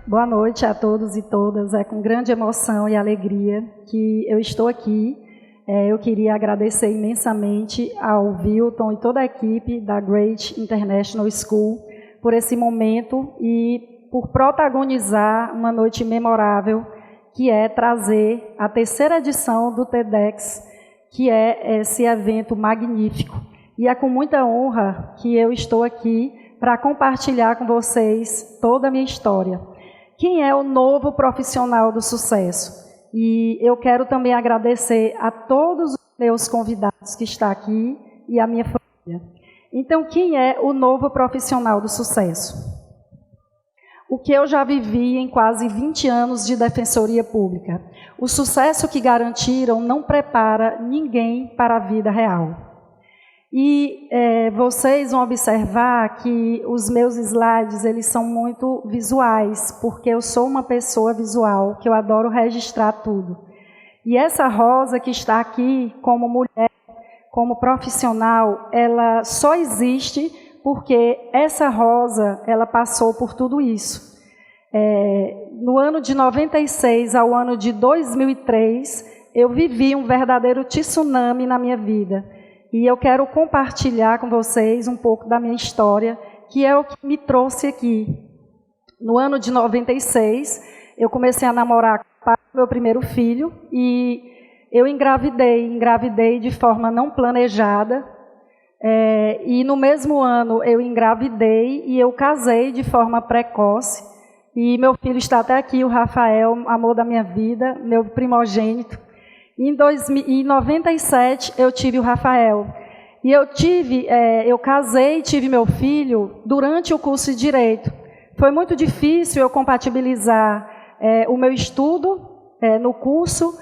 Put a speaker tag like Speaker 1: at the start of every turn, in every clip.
Speaker 1: Boa noite a todos e todas. É com grande emoção e alegria que eu estou aqui. Eu queria agradecer imensamente ao Wilton e toda a equipe da Great International School por esse momento e por protagonizar uma noite memorável, que é trazer a terceira edição do TEDx, que é esse evento magnífico. E é com muita honra que eu estou aqui para compartilhar com vocês toda a minha história. Quem é o novo profissional do sucesso? E eu quero também agradecer a todos os meus convidados que estão aqui e a minha família. Então, quem é o novo profissional do sucesso? O que eu já vivi em quase 20 anos de defensoria pública. O sucesso que garantiram não prepara ninguém para a vida real. E vocês vão observar que os meus slides eles são muito visuais, porque eu sou uma pessoa visual, que eu adoro registrar tudo. E essa Rosa que está aqui como mulher, como profissional, ela só existe porque essa Rosa ela passou por tudo isso. No ano de 96 ao ano de 2003, eu vivi um verdadeiro tsunami na minha vida. E eu quero compartilhar com vocês um pouco da minha história, que é o que me trouxe aqui. No ano de 96, eu comecei a namorar com o meu primeiro filho e eu engravidei de forma não planejada. E no mesmo ano eu engravidei e eu casei de forma precoce. E meu filho está até aqui, o Rafael, amor da minha vida, meu primogênito. Em 97, eu tive o Rafael. E eu casei e tive meu filho durante o curso de Direito. Foi muito difícil eu compatibilizar o meu estudo no curso,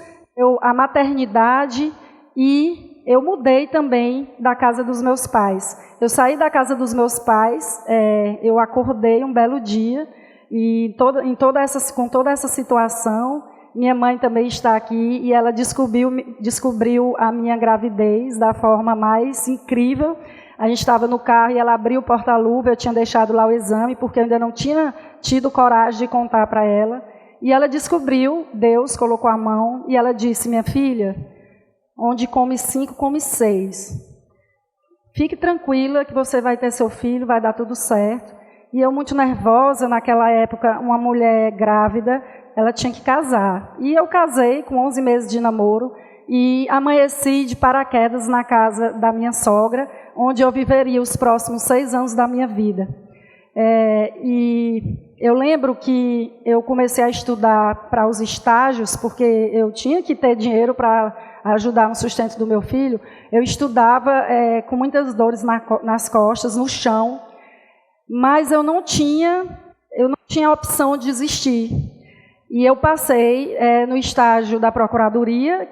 Speaker 1: a maternidade, e eu mudei também da casa dos meus pais. Eu saí da casa dos meus pais, eu acordei um belo dia, e com toda essa situação. Minha mãe também está aqui e ela descobriu a minha gravidez da forma mais incrível. A gente estava no carro e ela abriu o porta-luva, eu tinha deixado lá o exame, porque eu ainda não tinha tido coragem de contar para ela. E ela descobriu, Deus colocou a mão e ela disse, minha filha, onde come 5, come 6. Fique tranquila que você vai ter seu filho, vai dar tudo certo. E eu muito nervosa, naquela época, uma mulher grávida, ela tinha que casar. E eu casei com 11 meses de namoro e amanheci de paraquedas na casa da minha sogra, onde eu viveria os próximos 6 anos da minha vida. E eu lembro que eu comecei a estudar para os estágios, porque eu tinha que ter dinheiro para ajudar no sustento do meu filho. Eu estudava com muitas dores nas costas, no chão, mas eu não tinha a opção de desistir. E eu passei no estágio da Procuradoria,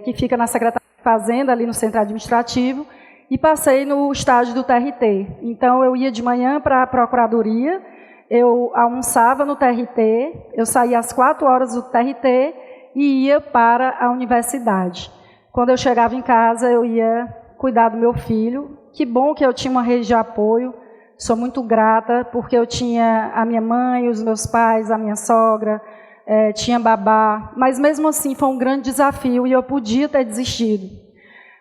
Speaker 1: que fica na Secretaria de Fazenda, ali no Centro Administrativo, e passei no estágio do TRT. Então, eu ia de manhã para a Procuradoria, eu almoçava no TRT, eu saía às 4 horas do TRT e ia para a universidade. Quando eu chegava em casa, eu ia cuidar do meu filho. Que bom que eu tinha uma rede de apoio. Sou muito grata, porque eu tinha a minha mãe, os meus pais, a minha sogra, tinha babá, mas mesmo assim foi um grande desafio e eu podia ter desistido.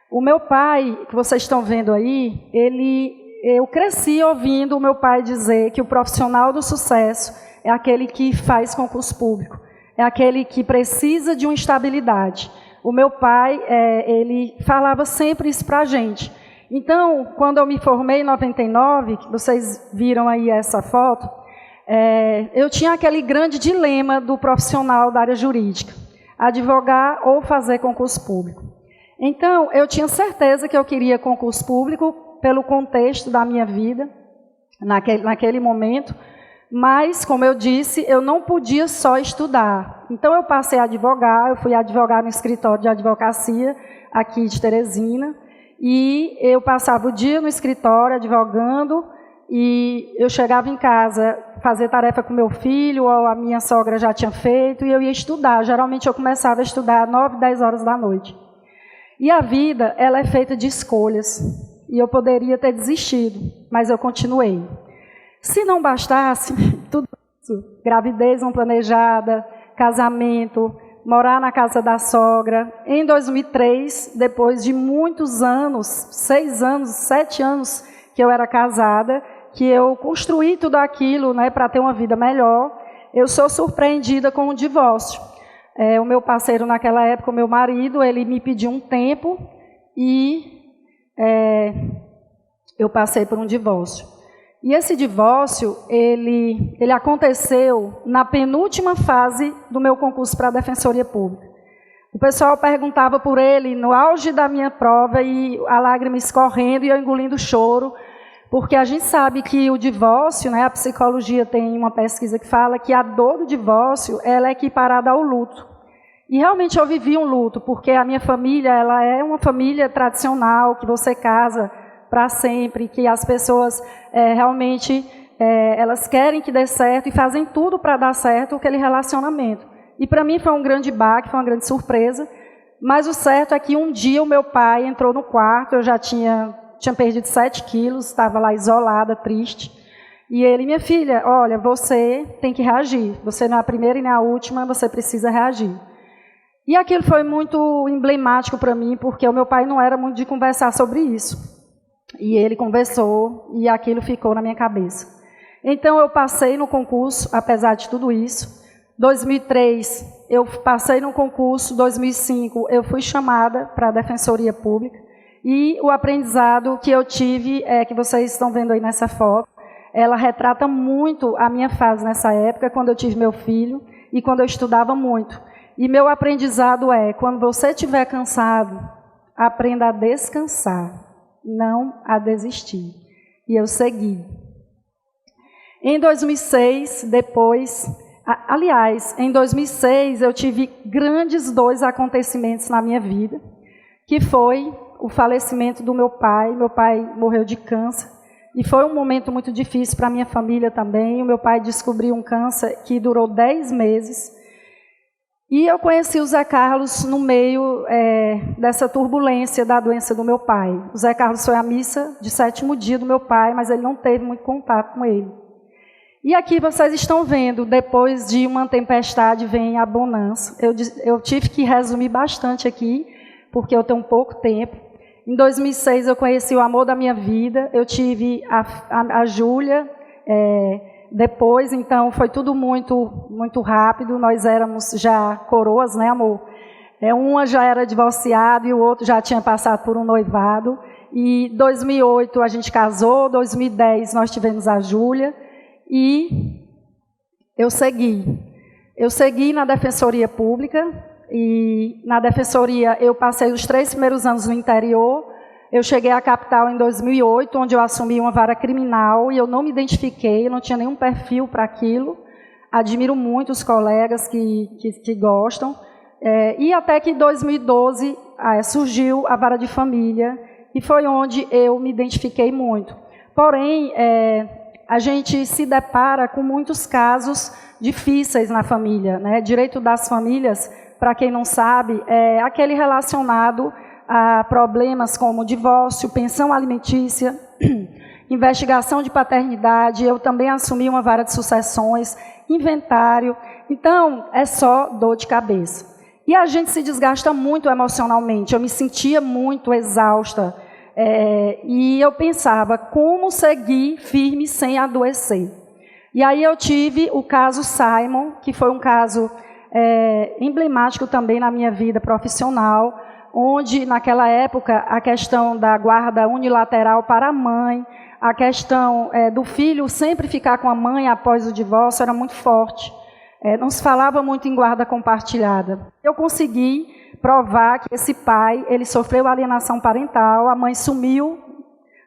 Speaker 1: O meu pai, que vocês estão vendo aí, eu cresci ouvindo o meu pai dizer que o profissional do sucesso é aquele que faz concurso público, é aquele que precisa de uma estabilidade. O meu pai, ele falava sempre isso para a gente. Então, quando eu me formei em 99, que vocês viram aí essa foto, eu tinha aquele grande dilema do profissional da área jurídica, advogar ou fazer concurso público. Então, eu tinha certeza que eu queria concurso público pelo contexto da minha vida, naquele momento, mas, como eu disse, eu não podia só estudar. Então, eu passei a advogar, eu fui advogar no escritório de advocacia aqui de Teresina, e eu passava o dia no escritório advogando e eu chegava em casa, fazer tarefa com meu filho, ou a minha sogra já tinha feito, e eu ia estudar. Geralmente eu começava a estudar às 9, 10 horas da noite. E a vida, ela é feita de escolhas, e eu poderia ter desistido, mas eu continuei. Se não bastasse tudo Gravidez não planejada, casamento, morar na casa da sogra. Em 2003, depois de muitos anos, 6 anos, 7 anos que eu era casada, que eu construí tudo aquilo, né, para ter uma vida melhor, eu sou surpreendida com o divórcio. O meu parceiro naquela época, o meu marido, ele me pediu um tempo e eu passei por um divórcio. E esse divórcio, ele aconteceu na penúltima fase do meu concurso para a Defensoria Pública. O pessoal perguntava por ele no auge da minha prova e a lágrima escorrendo e eu engolindo choro, porque a gente sabe que o divórcio, né, a psicologia tem uma pesquisa que fala que a dor do divórcio ela é equiparada ao luto. E realmente eu vivi um luto, porque a minha família ela é uma família tradicional, que você casa para sempre, que as pessoas realmente elas querem que dê certo e fazem tudo para dar certo aquele relacionamento. E para mim foi um grande baque, foi uma grande surpresa, mas o certo é que um dia o meu pai entrou no quarto, eu já tinha perdido 7 quilos, estava lá isolada, triste, e ele, minha filha, olha, você tem que reagir, você não é a primeira e nem a última, você precisa reagir. E aquilo foi muito emblemático para mim, porque o meu pai não era muito de conversar sobre isso. E ele conversou e aquilo ficou na minha cabeça. Então eu passei no concurso, apesar de tudo isso. 2003 eu passei no concurso, 2005 eu fui chamada para a Defensoria Pública. E o aprendizado que eu tive, que vocês estão vendo aí nessa foto, ela retrata muito a minha fase nessa época, quando eu tive meu filho e quando eu estudava muito. E meu aprendizado quando você estiver cansado, aprenda a descansar, não a desistir. E eu segui. Em 2006, em 2006 eu tive grandes 2 acontecimentos na minha vida, que foi o falecimento do meu pai. Meu pai morreu de câncer e foi um momento muito difícil para a minha família também. O meu pai descobriu um câncer que durou 10 meses. E eu conheci o Zé Carlos no meio dessa turbulência da doença do meu pai. O Zé Carlos foi à missa de 7º dia do meu pai, mas ele não teve muito contato com ele. E aqui vocês estão vendo, depois de uma tempestade vem a bonança. Eu tive que resumir bastante aqui, porque eu tenho pouco tempo. Em 2006 eu conheci o amor da minha vida, eu tive a Júlia, depois, então, foi tudo muito, muito rápido. Nós éramos já coroas, né, amor? Uma já era divorciada e o outro já tinha passado por um noivado. E em 2008 a gente casou, 2010 nós tivemos a Júlia e eu segui. Eu segui na Defensoria Pública e na Defensoria eu passei os 3 primeiros anos no interior. Eu cheguei à capital em 2008, onde eu assumi uma vara criminal e eu não me identifiquei, eu não tinha nenhum perfil para aquilo. Admiro muito os colegas que gostam. E até que em 2012 surgiu a vara de família e foi onde eu me identifiquei muito. Porém, a gente se depara com muitos casos difíceis na família, né? Direito das famílias, para quem não sabe, é aquele relacionado a problemas como divórcio, pensão alimentícia, investigação de paternidade. Eu também assumi uma vara de sucessões, inventário. Então, é só dor de cabeça. E a gente se desgasta muito emocionalmente. Eu me sentia muito exausta. E eu pensava, como seguir firme sem adoecer? E aí eu tive o caso Simon, que foi um caso emblemático também na minha vida profissional, onde, naquela época, a questão da guarda unilateral para a mãe, a questão do filho sempre ficar com a mãe após o divórcio era muito forte. Não se falava muito em guarda compartilhada. Eu consegui provar que esse pai, ele sofreu alienação parental, a mãe sumiu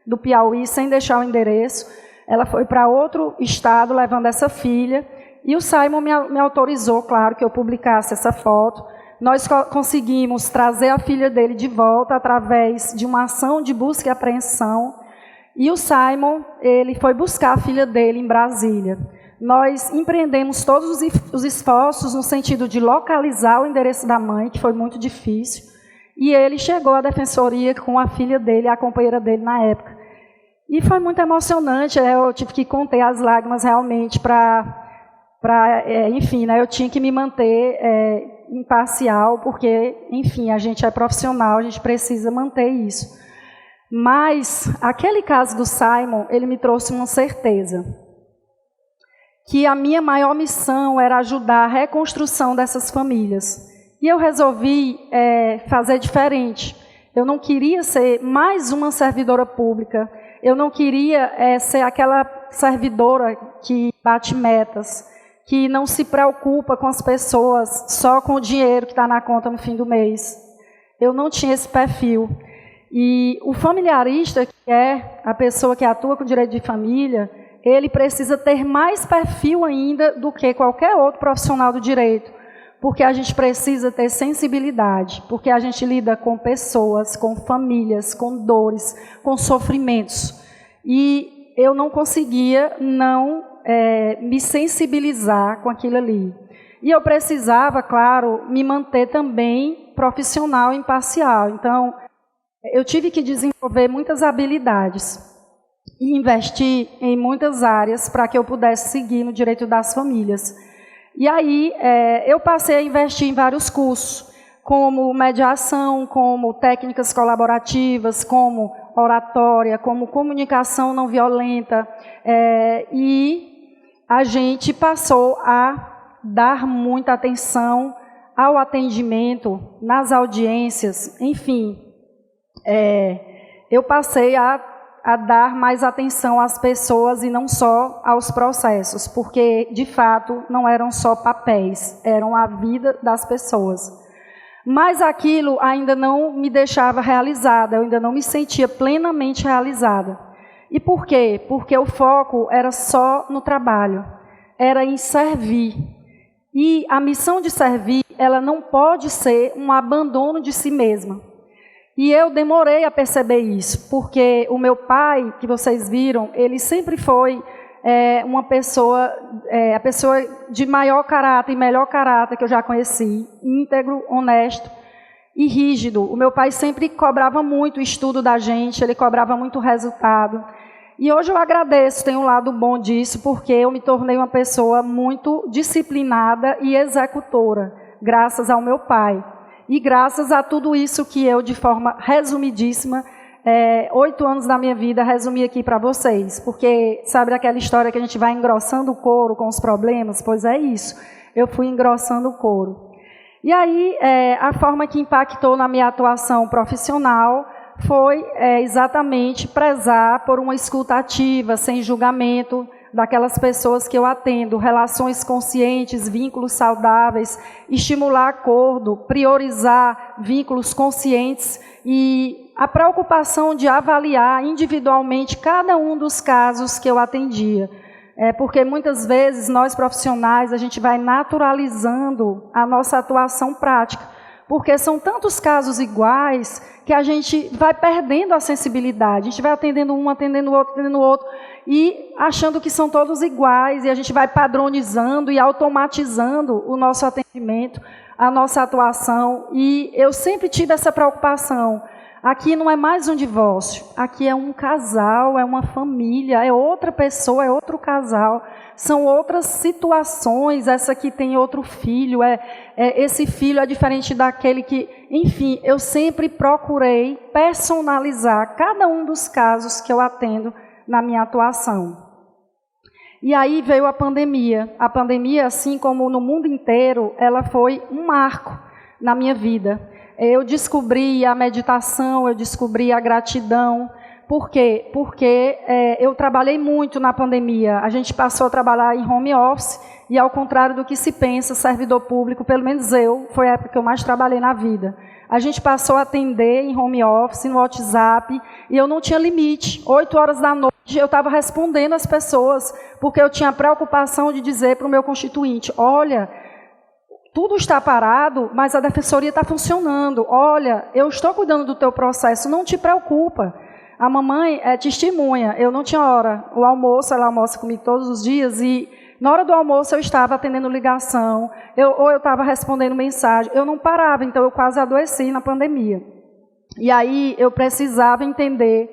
Speaker 1: do Piauí sem deixar o endereço, ela foi para outro estado levando essa filha, e o Simon me autorizou, claro, que eu publicasse essa foto. Nós conseguimos trazer a filha dele de volta através de uma ação de busca e apreensão. E o Simon, ele foi buscar a filha dele em Brasília. Nós empreendemos todos os esforços no sentido de localizar o endereço da mãe, que foi muito difícil. E ele chegou à defensoria com a filha dele, a companheira dele na época. E foi muito emocionante, eu tive que conter as lágrimas realmente para enfim, né, eu tinha que me manter imparcial, porque, enfim, a gente é profissional, a gente precisa manter isso. Mas aquele caso do Simon, ele me trouxe uma certeza, que a minha maior missão era ajudar a reconstrução dessas famílias. E eu resolvi fazer diferente. Eu não queria ser mais uma servidora pública, eu não queria ser aquela servidora que bate metas, que não se preocupa com as pessoas, só com o dinheiro que está na conta no fim do mês. Eu não tinha esse perfil. E o familiarista, que é a pessoa que atua com direito de família, ele precisa ter mais perfil ainda do que qualquer outro profissional do direito, porque a gente precisa ter sensibilidade, porque a gente lida com pessoas, com famílias, com dores, com sofrimentos. E eu não conseguia me sensibilizar com aquilo ali. E eu precisava, claro, me manter também profissional e imparcial. Então, eu tive que desenvolver muitas habilidades e investir em muitas áreas para que eu pudesse seguir no direito das famílias. E aí, eu passei a investir em vários cursos, como mediação, como técnicas colaborativas, como oratória, como comunicação não violenta, e a gente passou a dar muita atenção ao atendimento, nas audiências, enfim. Eu passei a dar mais atenção às pessoas e não só aos processos, porque, de fato, não eram só papéis, eram a vida das pessoas. Mas aquilo ainda não me deixava realizada, eu ainda não me sentia plenamente realizada. E por quê? Porque o foco era só no trabalho, era em servir. E a missão de servir, ela não pode ser um abandono de si mesma. E eu demorei a perceber isso, porque o meu pai, que vocês viram, ele sempre foi uma pessoa, a pessoa de maior caráter e melhor caráter que eu já conheci, íntegro, honesto e rígido. O meu pai sempre cobrava muito o estudo da gente, ele cobrava muito o resultado. E hoje eu agradeço, tem um lado bom disso, porque eu me tornei uma pessoa muito disciplinada e executora, graças ao meu pai. E graças a tudo isso que eu, de forma resumidíssima, 8 anos da minha vida, resumi aqui para vocês. Porque, sabe aquela história que a gente vai engrossando o couro com os problemas? Pois é isso, eu fui engrossando o couro. E aí, a forma que impactou na minha atuação profissional foi exatamente prezar por uma escuta ativa, sem julgamento, daquelas pessoas que eu atendo, relações conscientes, vínculos saudáveis, estimular acordo, priorizar vínculos conscientes e a preocupação de avaliar individualmente cada um dos casos que eu atendia. Porque muitas vezes nós profissionais, a gente vai naturalizando a nossa atuação prática, porque são tantos casos iguais que a gente vai perdendo a sensibilidade, a gente vai atendendo um, atendendo o outro, e achando que são todos iguais, e a gente vai padronizando e automatizando o nosso atendimento, a nossa atuação, e eu sempre tive essa preocupação. Aqui não é mais um divórcio, aqui é um casal, é uma família, é outra pessoa, é outro casal, são outras situações, essa aqui tem outro filho, esse filho é diferente daquele que... Enfim, eu sempre procurei personalizar cada um dos casos que eu atendo na minha atuação. E aí veio a pandemia. A pandemia, assim como no mundo inteiro, ela foi um marco na minha vida. Eu descobri a meditação, eu descobri a gratidão. Por quê? Porque eu trabalhei muito na pandemia. A gente passou a trabalhar em home office e, ao contrário do que se pensa, servidor público, pelo menos foi a época que eu mais trabalhei na vida. A gente passou a atender em home office, no WhatsApp, e eu não tinha limite. 8 horas da noite eu estava respondendo às pessoas, porque eu tinha a preocupação de dizer para o meu constituinte, olha, tudo está parado, mas a defensoria está funcionando. Olha, eu estou cuidando do teu processo, não te preocupa. A mamãe é testemunha, eu não tinha hora. O almoço, ela almoça comigo todos os dias, e na hora do almoço eu estava atendendo ligação, ou eu estava respondendo mensagem. Eu não parava, então eu quase adoeci na pandemia. E aí eu precisava entender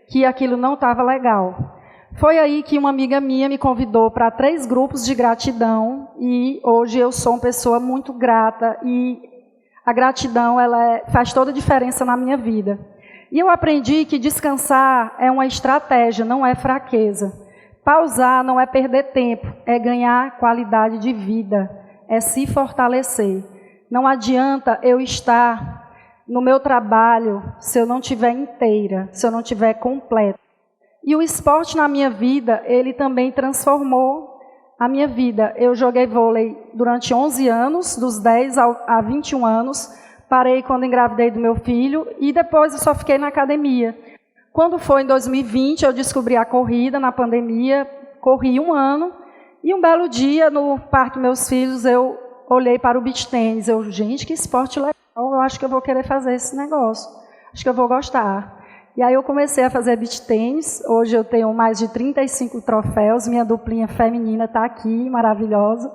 Speaker 1: que aquilo não estava legal. Foi aí que uma amiga minha me convidou para 3 grupos de gratidão e hoje eu sou uma pessoa muito grata e a gratidão faz toda a diferença na minha vida. E eu aprendi que descansar é uma estratégia, não é fraqueza. Pausar não é perder tempo, é ganhar qualidade de vida, é se fortalecer. Não adianta eu estar no meu trabalho se eu não estiver inteira, se eu não estiver completa. E o esporte na minha vida, ele também transformou a minha vida. Eu joguei vôlei durante 11 anos, dos 10 a 21 anos. Parei quando engravidei do meu filho e depois eu só fiquei na academia. Quando foi em 2020, eu descobri a corrida na pandemia, corri 1 ano. E um belo dia, no parque dos meus filhos, eu olhei para o beach tênis. Gente, que esporte legal, eu acho que eu vou querer fazer esse negócio. Acho que eu vou gostar. E aí eu comecei a fazer beach tênis. Hoje eu tenho mais de 35 troféus. Minha duplinha feminina está aqui, maravilhosa,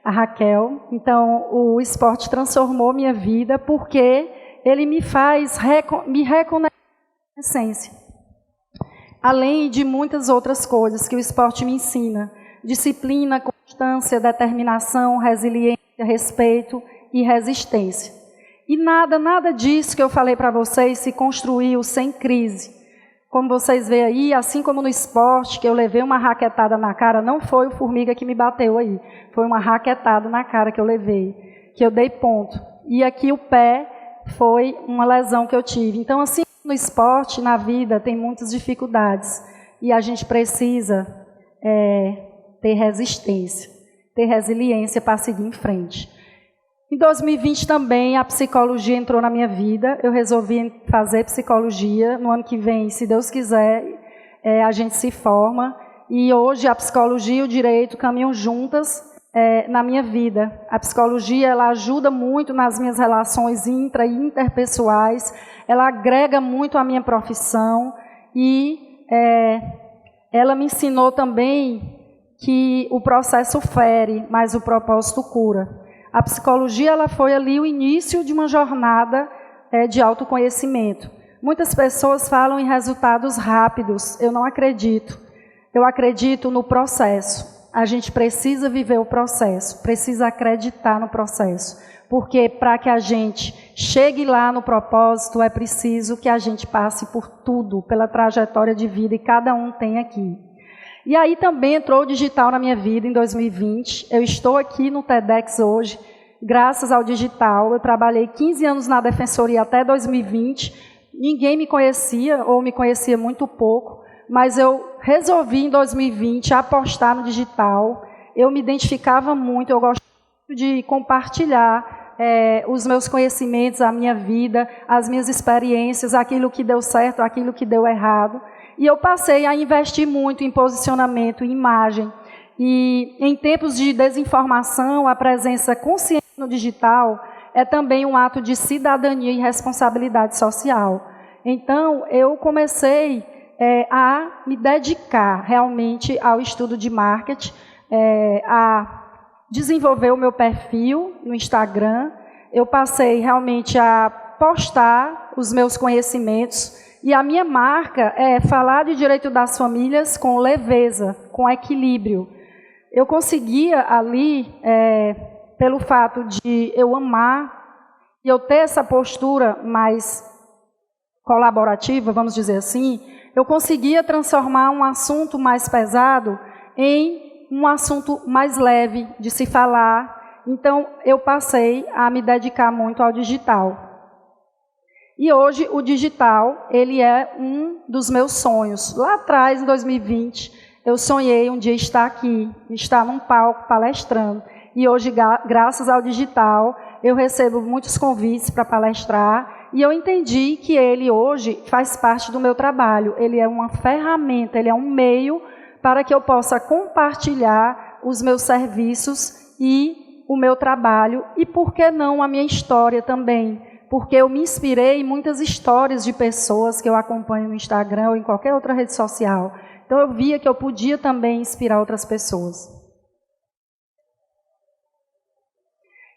Speaker 1: a Raquel. Então, o esporte transformou minha vida porque ele me faz me reconectar com a essência. Além de muitas outras coisas que o esporte me ensina. Disciplina, constância, determinação, resiliência, respeito e resistência. E nada disso que eu falei para vocês se construiu sem crise. Como vocês veem aí, assim como no esporte, que eu levei uma raquetada na cara, não foi o Formiga que me bateu aí. Foi uma raquetada na cara que eu levei, que eu dei ponto. E aqui o pé foi uma lesão que eu tive. Então, assim, no esporte, na vida, tem muitas dificuldades. E a gente precisa ter resistência, ter resiliência para seguir em frente. Em 2020 também a psicologia entrou na minha vida, eu resolvi fazer psicologia, no ano que vem, se Deus quiser, a gente se forma, e hoje a psicologia e o direito caminham juntas na minha vida. A psicologia ela ajuda muito nas minhas relações intra e interpessoais, ela agrega muito à minha profissão, e ela me ensinou também que o processo fere, mas o propósito cura. A psicologia ela foi ali o início de uma jornada de autoconhecimento. Muitas pessoas falam em resultados rápidos. Eu não acredito. Eu acredito no processo. A gente precisa viver o processo, precisa acreditar no processo. Porque para que a gente chegue lá no propósito, é preciso que a gente passe por tudo, pela trajetória de vida, e cada um tem aqui. E aí também entrou o digital na minha vida em 2020. Eu estou aqui no TEDx hoje, graças ao digital. Eu trabalhei 15 anos na Defensoria até 2020. Ninguém me conhecia, ou me conhecia muito pouco, mas eu resolvi em 2020 apostar no digital. Eu me identificava muito, eu gosto de compartilhar os meus conhecimentos, a minha vida, as minhas experiências, aquilo que deu certo, aquilo que deu errado. E eu passei a investir muito em posicionamento, em imagem. E em tempos de desinformação, a presença consciente no digital é também um ato de cidadania e responsabilidade social. Então, eu comecei a me dedicar realmente ao estudo de marketing, a desenvolver o meu perfil no Instagram. Eu passei realmente a postar os meus conhecimentos. E a minha marca é falar de direito das famílias com leveza, com equilíbrio. Eu conseguia ali, pelo fato de eu amar e eu ter essa postura mais colaborativa, vamos dizer assim, eu conseguia transformar um assunto mais pesado em um assunto mais leve de se falar. Então, eu passei a me dedicar muito ao digital. E hoje o digital, ele é um dos meus sonhos. Lá atrás, em 2020, eu sonhei um dia estar aqui, estar num palco palestrando. E hoje, graças ao digital, eu recebo muitos convites para palestrar. E eu entendi que ele hoje faz parte do meu trabalho. Ele é uma ferramenta, ele é um meio para que eu possa compartilhar os meus serviços e o meu trabalho. E por que não a minha história também? Porque eu me inspirei em muitas histórias de pessoas que eu acompanho no Instagram ou em qualquer outra rede social. Então eu via que eu podia também inspirar outras pessoas.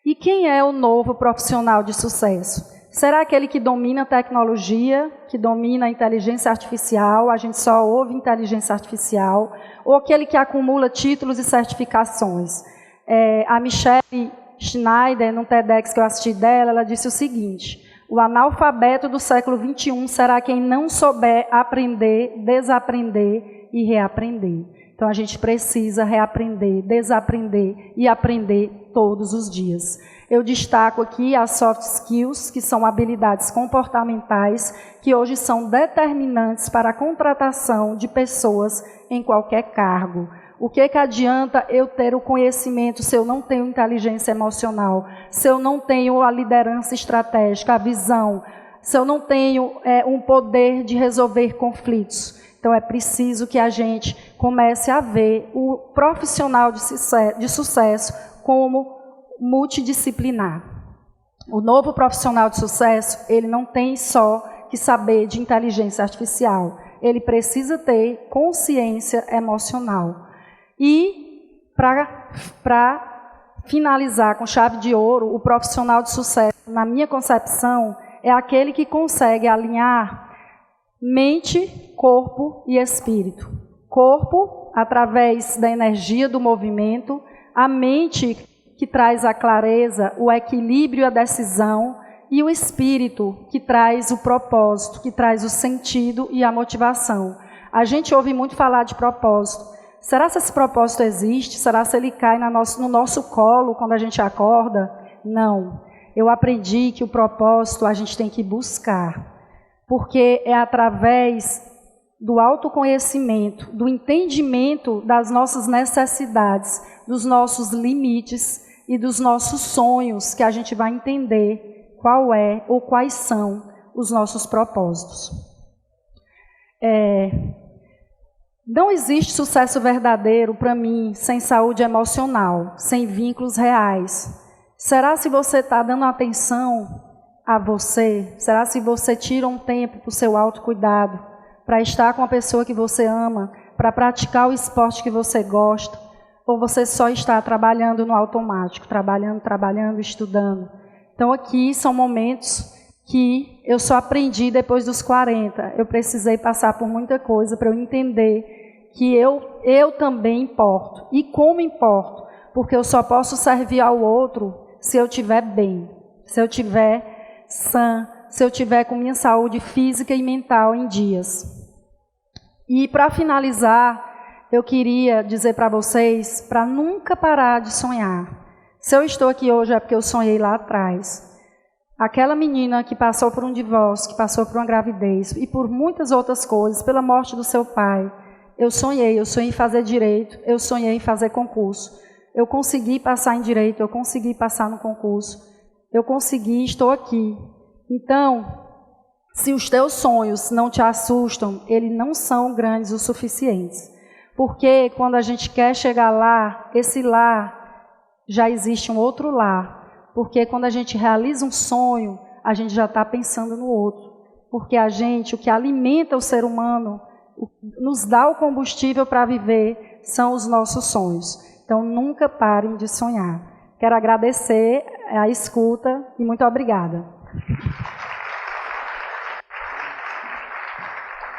Speaker 1: E quem é o novo profissional de sucesso? Será aquele que domina a tecnologia, que domina a inteligência artificial, a gente só ouve inteligência artificial, ou aquele que acumula títulos e certificações? A Michelle Schneider, num TEDx que eu assisti dela, ela disse o seguinte: o analfabeto do século XXI será quem não souber aprender, desaprender e reaprender. Então a gente precisa reaprender, desaprender e aprender todos os dias. Eu destaco aqui as soft skills, que são habilidades comportamentais, que hoje são determinantes para a contratação de pessoas em qualquer cargo. O que adianta eu ter o conhecimento se eu não tenho inteligência emocional, se eu não tenho a liderança estratégica, a visão, se eu não tenho um poder de resolver conflitos? Então é preciso que a gente comece a ver o profissional de sucesso como multidisciplinar. O novo profissional de sucesso, ele não tem só que saber de inteligência artificial, ele precisa ter consciência emocional. E, para finalizar com chave de ouro, o profissional de sucesso, na minha concepção, é aquele que consegue alinhar mente, corpo e espírito. Corpo, através da energia do movimento, a mente, que traz a clareza, o equilíbrio e a decisão, e o espírito, que traz o propósito, que traz o sentido e a motivação. A gente ouve muito falar de propósito. Será que esse propósito existe? Será que ele cai no nosso colo quando a gente acorda? Não. Eu aprendi que o propósito a gente tem que buscar, porque é através do autoconhecimento, do entendimento das nossas necessidades, dos nossos limites e dos nossos sonhos que a gente vai entender qual é ou quais são os nossos propósitos. Não existe sucesso verdadeiro para mim sem saúde emocional, sem vínculos reais. Será se você está dando atenção a você? Será se você tira um tempo para o seu autocuidado, para estar com a pessoa que você ama, para praticar o esporte que você gosta? Ou você só está trabalhando no automático, trabalhando, estudando? Então aqui são momentos que eu só aprendi depois dos 40. Eu precisei passar por muita coisa para eu entender que eu também importo. E como importo? Porque eu só posso servir ao outro se eu estiver bem, se eu estiver sã, se eu estiver com minha saúde física e mental em dias. E para finalizar, eu queria dizer para vocês para nunca parar de sonhar. Se eu estou aqui hoje é porque eu sonhei lá atrás. Aquela menina que passou por um divórcio, que passou por uma gravidez e por muitas outras coisas, pela morte do seu pai, eu sonhei em fazer direito, eu sonhei em fazer concurso. Eu consegui passar em direito, eu consegui passar no concurso, eu consegui, estou aqui. Então, se os teus sonhos não te assustam, eles não são grandes o suficientes. Porque quando a gente quer chegar lá, esse lá já existe um outro lar. Porque quando a gente realiza um sonho, a gente já está pensando no outro. Porque o que alimenta o ser humano, nos dá o combustível para viver, são os nossos sonhos. Então, nunca parem de sonhar. Quero agradecer a escuta e muito obrigada.